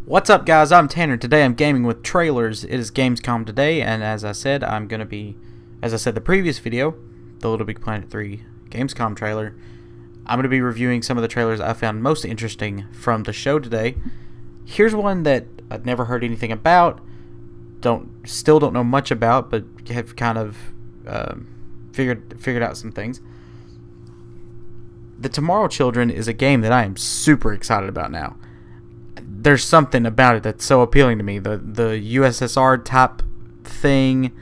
What's up, guys? I'm Tanner. Today I'm gaming with trailers. It is Gamescom today, and as I said, the previous video, the Little Big Planet 3 Gamescom trailer, I'm going to be reviewing some of the trailers I found most interesting from the show today. Here's one that I've never heard anything about, still don't know much about, but have kind of figured out some things. The Tommorow Children is a game that I am super excited about now. There's something about it that's so appealing to me. The USSR type thing,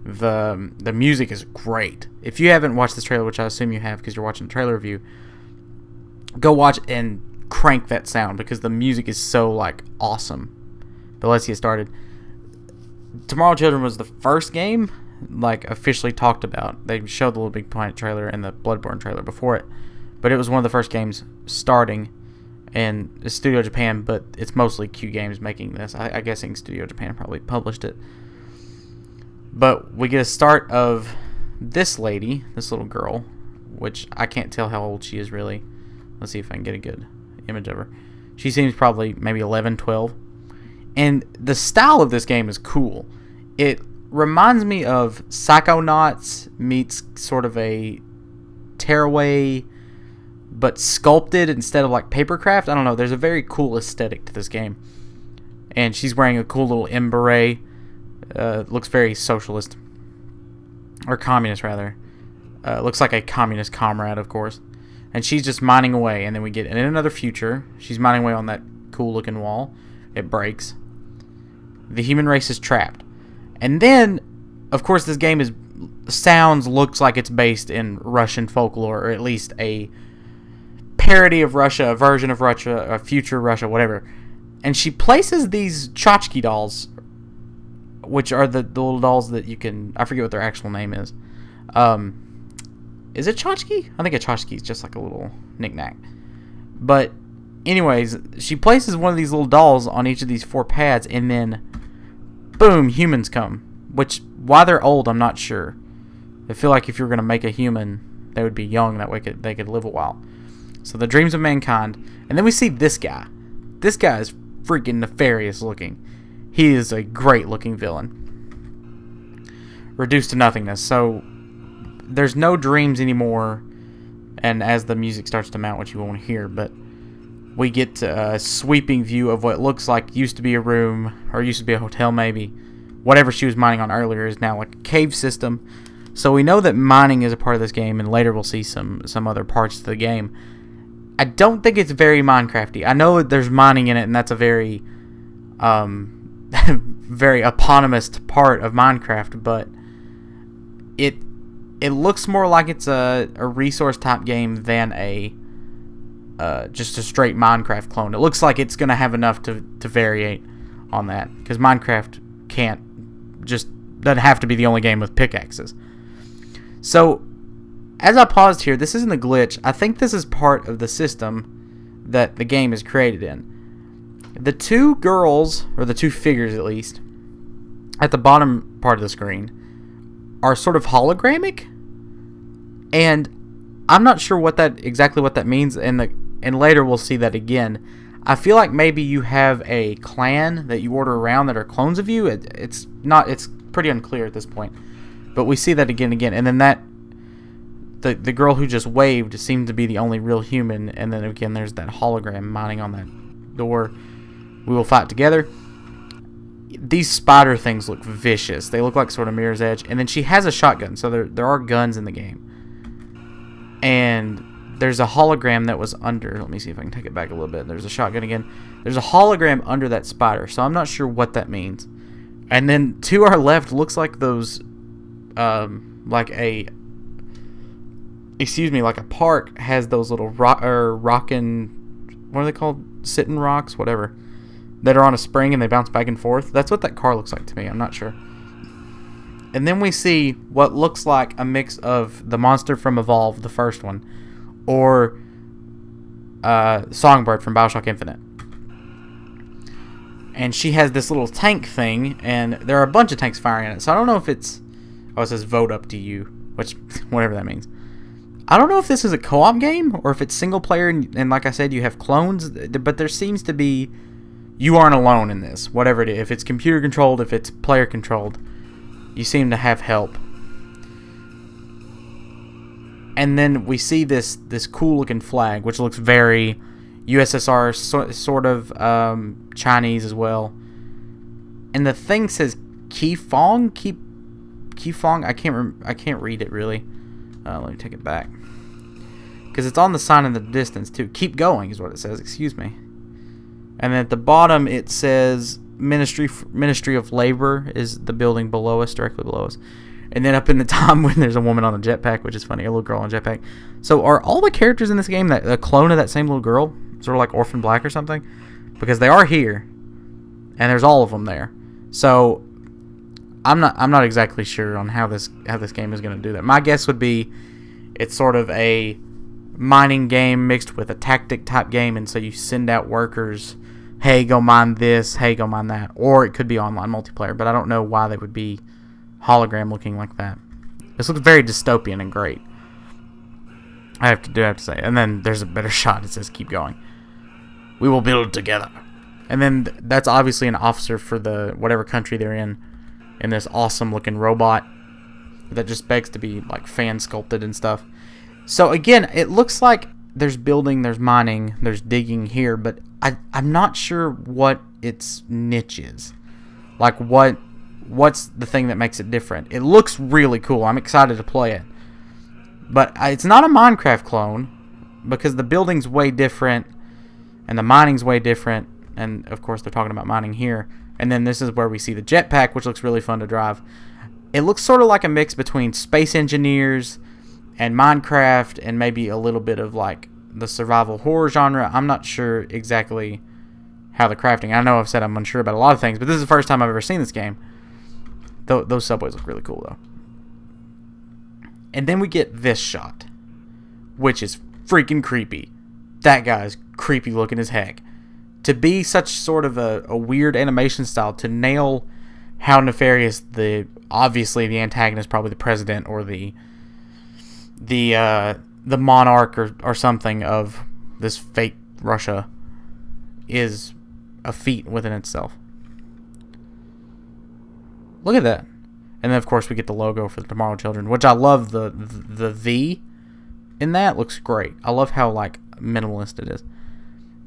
the music is great. If you haven't watched this trailer, which I assume you have because you're watching the trailer review, go watch and crank that sound because the music is so awesome. But let's get started. Tommorow Children was the first game officially talked about. They showed the Little Big Planet trailer and the Bloodborne trailer before it, but it was one of the first games starting. And it's Studio Japan, but it's mostly Q Games making this. I guessing Studio Japan probably published it. But we get a start of this lady, this little girl, which I can't tell how old she is really. Let's see if I can get a good image of her. She seems probably maybe 11, 12. And the style of this game is cool. It reminds me of Psychonauts meets sort of a tearaway, but sculpted instead of papercraft. I don't know. There's a very cool aesthetic to this game. And she's wearing a cool little M beret. Looks very socialist. Or communist, rather. Looks like a communist comrade, of course. And she's just mining away. And then we get in another future. She's mining away on that cool looking wall. It breaks. The human race is trapped. And then, of course, this game looks like it's based in Russian folklore. Or at least a parody of Russia, a version of Russia, a future Russia, whatever. And she places these tchotchke dolls, which are the little dolls that you can... I forget what their actual name is. Is it tchotchke? I think a tchotchke is just like a little knick-knack. But anyways, she places one of these little dolls on each of these 4 pads, and then boom, humans come. Which, why they're old, I'm not sure. I feel like if you're going to make a human, they would be young. That way they could live a while. So the dreams of mankind. And then we see this guy. This guy is freaking nefarious looking. He is a great looking villain. Reduced to nothingness. So there's no dreams anymore. And as the music starts to mount, which you won't hear, but we get a sweeping view of what looks like used to be a room, or used to be a hotel maybe. Whatever she was mining on earlier is now like a cave system. So we know that mining is a part of this game, and later we'll see some other parts to the game. I don't think it's very Minecrafty. I know there's mining in it, and that's a very, very eponymous part of Minecraft. But it looks more like it's a resource type game than just a straight Minecraft clone. It looks like it's gonna have enough to variate on that, because Minecraft doesn't have to be the only game with pickaxes. So, as I paused here, this isn't a glitch. I think this is part of the system that the game is created in. The 2 girls, or the 2 figures at least, at the bottom part of the screen are sort of hologrammic, and I'm not sure exactly what that means, and later we'll see that again. I feel like maybe you have a clan that you order around that are clones of you. It's pretty unclear at this point, but we see that again and again, and then the girl who just waved seemed to be the only real human, and then again there's that hologram mining on that door. We will fight together. These spider things look vicious. They look like sort of Mirror's Edge, and then she has a shotgun, so there are guns in the game. And there's a hologram that was under... Let me see if I can take it back a little bit. There's a shotgun again. There's a hologram under that spider, so I'm not sure what that means. And then to our left looks like those... like a park has those little rockin'... What are they called? Sitting rocks? Whatever. That are on a spring and they bounce back and forth. That's what that car looks like to me. I'm not sure. And then we see what looks like a mix of the monster from Evolve, the first one, or Songbird from Bioshock Infinite. And she has this little tank thing, and there are a bunch of tanks firing at it. So I don't know if it's... Oh, it says vote up to you, which, whatever that means. I don't know if this is a co-op game, or if it's single player, and like I said, you have clones, but there seems to be you aren't alone in this. Whatever it is, if it's computer controlled, if it's player controlled, you seem to have help. And then we see this cool looking flag, which looks very USSR, sort of Chinese as well. And the thing says Kifong. I can't read it really. Let me take it back, because it's on the sign in the distance too. Keep going is what it says. Excuse me. And then at the bottom it says Ministry of Labor is the building below us, directly below us. And then up in the top, when there's a woman on a jetpack, which is funny, a little girl on a jetpack. So are all the characters in this game a clone of that same little girl, sort of like Orphan Black or something? Because they are here, and there's all of them there. So I'm not exactly sure on how this game is going to do that. My guess would be it's sort of a mining game mixed with a tactic type game, and so you send out workers, hey, go mine this, hey, go mine that. Or it could be online multiplayer, but I don't know why they would be hologram looking like that. This looks very dystopian and great, I have to say. And then there's a better shot. It says keep going. We will build together. And then that's obviously an officer for the whatever country they're in this awesome looking robot that just begs to be like fan sculpted and stuff. So again, it looks like there's building, there's mining, there's digging here, but I'm not sure what its niche is. Like what's the thing that makes it different? It looks really cool. I'm excited to play it. But it's not a Minecraft clone, because the building's way different and the mining's way different, and of course they're talking about mining here. And then this is where we see the jetpack, which looks really fun to drive. It looks sort of like a mix between Space Engineers and Minecraft, and maybe a little bit of like the survival horror genre. I'm not sure exactly how the crafting. I know I've said I'm unsure about a lot of things, but this is the first time I've ever seen this game. Those subways look really cool, though. And then we get this shot, which is freaking creepy. That guy's creepy looking as heck. To be such sort of a weird animation style, to nail how nefarious obviously the antagonist, probably the president or the monarch or something of this fake Russia, is a feat within itself. Look at that. And then of course we get the logo for the Tommorow Children, which I love. The V in that looks great. I love how like minimalist it is.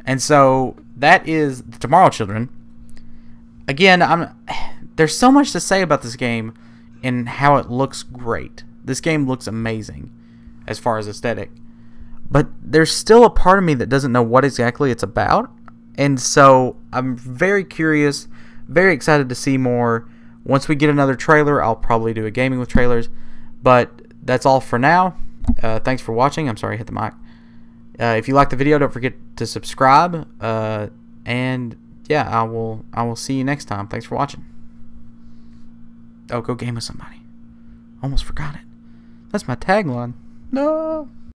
And so that is the Tommorow Children. Again, there's so much to say about this game and how it looks great. This game looks amazing as far as aesthetic. But there's still a part of me that doesn't know what exactly it's about. And so I'm very curious, very excited to see more. Once we get another trailer, I'll probably do a gaming with trailers. But that's all for now. Thanks for watching. I'm sorry I hit the mic. If you liked the video, don't forget to subscribe. And yeah, I will see you next time. Thanks for watching. Oh, go game with somebody. Almost forgot it. That's my tagline. No.